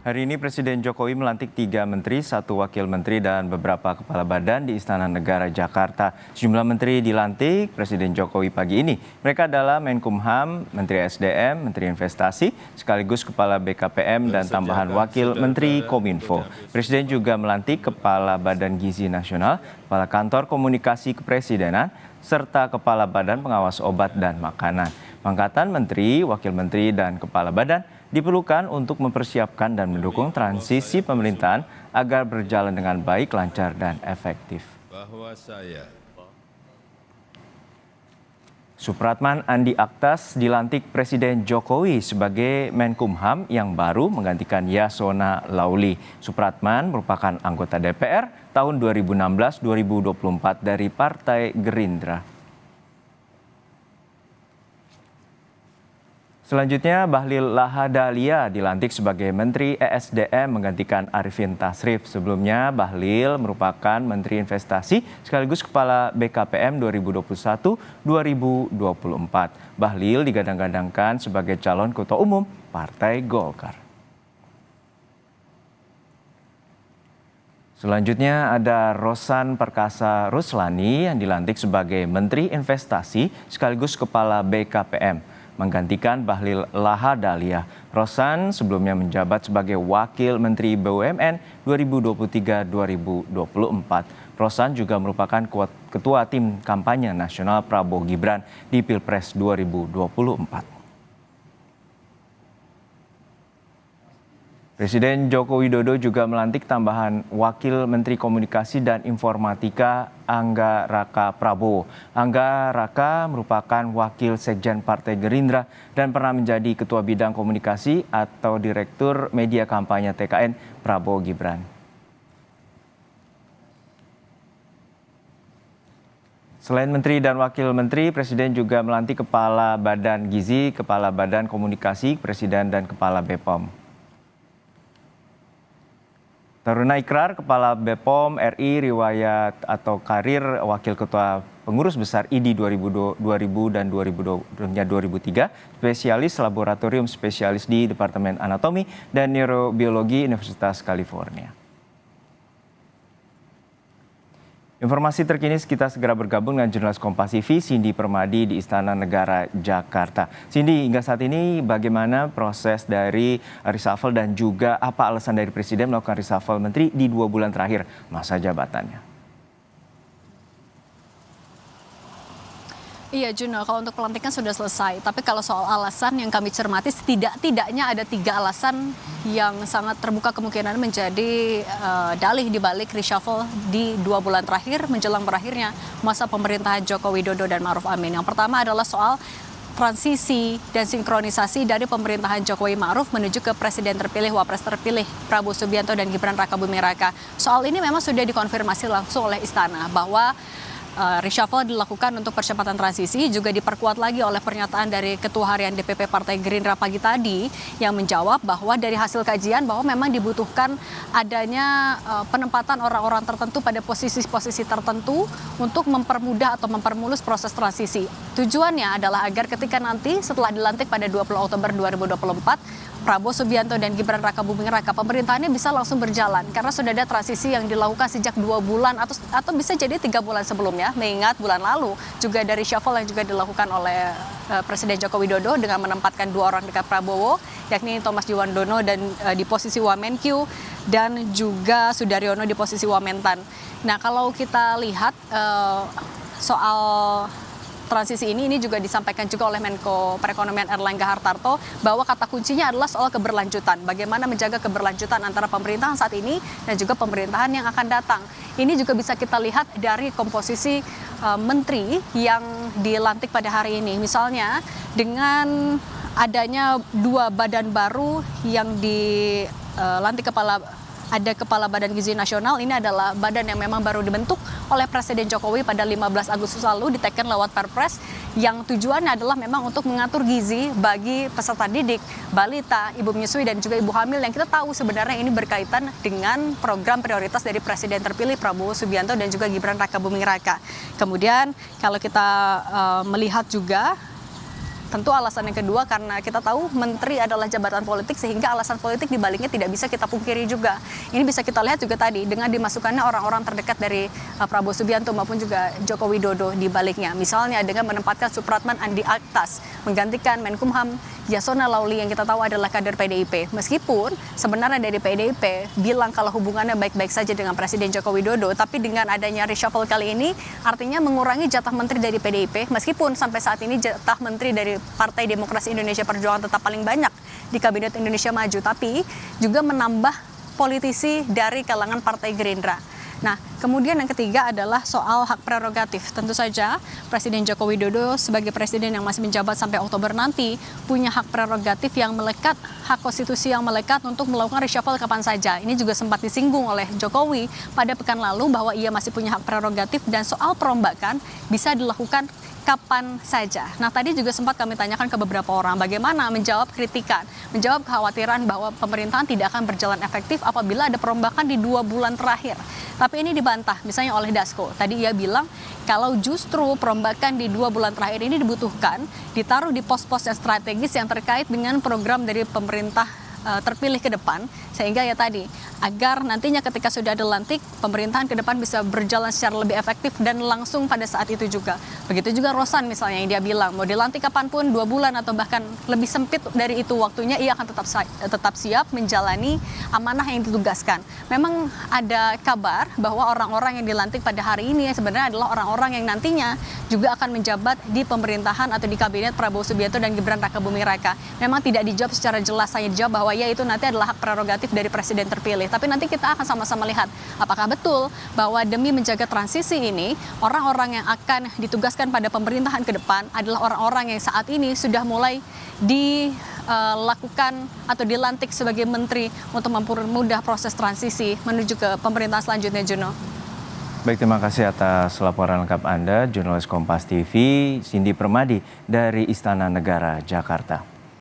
Hari ini Presiden Jokowi melantik 3 menteri, 1 wakil menteri, dan beberapa kepala badan di Istana Negara Jakarta. Sejumlah menteri dilantik Presiden Jokowi pagi ini. Mereka adalah Menkumham, Menteri SDM, Menteri Investasi, sekaligus Kepala BKPM dan tambahan Wakil Menteri Kominfo. Presiden juga melantik Kepala Badan Gizi Nasional, Kepala Kantor Komunikasi Kepresidenan, serta Kepala Badan Pengawas Obat dan Makanan. Pangkatan menteri, wakil menteri, dan kepala badan diperlukan untuk mempersiapkan dan mendukung transisi pemerintahan agar berjalan dengan baik, lancar, dan efektif. Supratman Andi Aktas dilantik Presiden Jokowi sebagai Menkumham yang baru menggantikan Yasona Lauli. Supratman merupakan anggota DPR tahun 2016-2024 dari Partai Gerindra. Selanjutnya, Bahlil Lahadalia dilantik sebagai Menteri ESDM menggantikan Arifin Tasrif. Sebelumnya, Bahlil merupakan Menteri Investasi sekaligus Kepala BKPM 2021-2024. Bahlil digadang-gadangkan sebagai calon Ketua Umum Partai Golkar. Selanjutnya ada Rosan Perkasa Ruslani yang dilantik sebagai Menteri Investasi sekaligus Kepala BKPM. Menggantikan Bahlil Lahadalia. Rosan sebelumnya menjabat sebagai Wakil Menteri BUMN 2023-2024. Rosan juga merupakan Ketua Tim Kampanye Nasional Prabowo Gibran di Pilpres 2024. Presiden Joko Widodo juga melantik tambahan Wakil Menteri Komunikasi dan Informatika Angga Raka Prabowo. Angga Raka merupakan Wakil Sekjen Partai Gerindra dan pernah menjadi Ketua Bidang Komunikasi atau Direktur Media Kampanye TKN Prabowo Gibran. Selain Menteri dan Wakil Menteri, Presiden juga melantik Kepala Badan Gizi, Kepala Badan Komunikasi Presiden, dan Kepala BPOM. Taruna Ikrar, Kepala BPOM RI, riwayat atau karir Wakil Ketua Pengurus Besar IDI 2000 dan 2003, spesialis laboratorium spesialis di Departemen Anatomi dan Neurobiologi Universitas California. Informasi terkini kita segera bergabung dengan jurnalis Kompas TV Cindy Permadi di Istana Negara Jakarta. Cindy, hingga saat ini bagaimana proses dari reshuffle dan juga apa alasan dari Presiden melakukan reshuffle menteri di 2 bulan terakhir masa jabatannya? Iya Juno, kalau untuk pelantikan sudah selesai. Tapi kalau soal alasan yang kami cermati, setidaknya ada 3 alasan yang sangat terbuka kemungkinan menjadi dalih di balik reshuffle di 2 bulan terakhir menjelang berakhirnya masa pemerintahan Joko Widodo dan Ma'ruf Amin. Yang pertama adalah soal transisi dan sinkronisasi dari pemerintahan Jokowi Ma'ruf menuju ke Presiden terpilih, Wapres terpilih Prabowo Subianto dan Gibran Rakabuming Raka. Soal ini memang sudah dikonfirmasi langsung oleh Istana bahwa reshuffle dilakukan untuk percepatan transisi, juga diperkuat lagi oleh pernyataan dari Ketua Harian DPP Partai Gerindra pagi tadi yang menjawab bahwa dari hasil kajian bahwa memang dibutuhkan adanya penempatan orang-orang tertentu pada posisi-posisi tertentu untuk mempermudah atau mempermulus proses transisi. Tujuannya adalah agar ketika nanti setelah dilantik pada 20 Oktober 2024, Prabowo Subianto dan Gibran Rakabuming Raka, pemerintahannya bisa langsung berjalan karena sudah ada transisi yang dilakukan sejak 2 bulan atau bisa jadi 3 bulan sebelumnya. Mengingat bulan lalu juga dari reshuffle yang juga dilakukan oleh Presiden Joko Widodo dengan menempatkan 2 orang dekat Prabowo, yakni Thomas Jiwandono dan di posisi Wamenkyu dan juga Sudaryono di posisi Wamentan. Nah, kalau kita lihat soal transisi ini juga disampaikan juga oleh Menko Perekonomian Erlangga Hartarto bahwa kata kuncinya adalah soal keberlanjutan. Bagaimana menjaga keberlanjutan antara pemerintahan saat ini dan juga pemerintahan yang akan datang. Ini juga bisa kita lihat dari komposisi menteri yang dilantik pada hari ini. Misalnya dengan adanya 2 badan baru yang dilantik ada Kepala Badan Gizi Nasional. Ini adalah badan yang memang baru dibentuk oleh Presiden Jokowi pada 15 Agustus lalu, diteken lewat Perpres, yang tujuannya adalah memang untuk mengatur gizi bagi peserta didik, balita, ibu menyusui, dan juga ibu hamil, yang kita tahu sebenarnya ini berkaitan dengan program prioritas dari Presiden terpilih Prabowo Subianto dan juga Gibran Rakabuming Raka. Kemudian kalau kita melihat juga tentu alasan yang kedua karena kita tahu menteri adalah jabatan politik sehingga alasan politik di baliknya tidak bisa kita pungkiri juga. Ini bisa kita lihat juga tadi dengan dimasukkannya orang-orang terdekat dari Prabowo Subianto maupun juga Joko Widodo di baliknya. Misalnya dengan menempatkan Supratman Andi Aktas menggantikan Menkumham Yasona Lawli yang kita tahu adalah kader PDIP. Meskipun sebenarnya dari PDIP bilang kalau hubungannya baik-baik saja dengan Presiden Joko Widodo, tapi dengan adanya reshuffle kali ini artinya mengurangi jatah menteri dari PDIP. Meskipun sampai saat ini jatah menteri dari Partai Demokrasi Indonesia Perjuangan tetap paling banyak di Kabinet Indonesia Maju, tapi juga menambah politisi dari kalangan Partai Gerindra. Nah, kemudian yang ketiga adalah soal hak prerogatif. Tentu saja Presiden Joko Widodo sebagai presiden yang masih menjabat sampai Oktober nanti punya hak prerogatif yang melekat, hak konstitusi yang melekat untuk melakukan reshuffle kapan saja. Ini juga sempat disinggung oleh Jokowi pada pekan lalu bahwa ia masih punya hak prerogatif dan soal perombakan bisa dilakukan kapan saja. Nah, tadi juga sempat kami tanyakan ke beberapa orang bagaimana menjawab kritikan, menjawab kekhawatiran bahwa pemerintahan tidak akan berjalan efektif apabila ada perombakan di 2 bulan terakhir. Tapi ini dibantah misalnya oleh Dasko. Tadi ia bilang kalau justru perombakan di 2 bulan terakhir ini dibutuhkan, ditaruh di pos-pos yang strategis yang terkait dengan program dari pemerintah terpilih ke depan, sehingga ya tadi agar nantinya ketika sudah dilantik pemerintahan ke depan bisa berjalan secara lebih efektif dan langsung pada saat itu juga. Begitu juga Rosan misalnya yang dia bilang mau dilantik kapanpun 2 bulan atau bahkan lebih sempit dari itu waktunya, ia akan tetap siap menjalani amanah yang ditugaskan. Memang ada kabar bahwa orang-orang yang dilantik pada hari ini sebenarnya adalah orang-orang yang nantinya juga akan menjabat di pemerintahan atau di kabinet Prabowo Subianto dan Gibran Rakabuming Raka. Memang tidak dijawab secara jelas, hanya dijawab bahwa ya itu nanti adalah hak prerogatif dari presiden terpilih. Tapi nanti kita akan sama-sama lihat apakah betul bahwa demi menjaga transisi ini orang-orang yang akan ditugaskan pada pemerintahan ke depan adalah orang-orang yang saat ini sudah mulai dilakukan atau dilantik sebagai menteri untuk mempermudah proses transisi menuju ke pemerintahan selanjutnya, Juno. Baik, terima kasih atas laporan lengkap Anda, jurnalis Kompas TV, Cindy Permadi dari Istana Negara, Jakarta.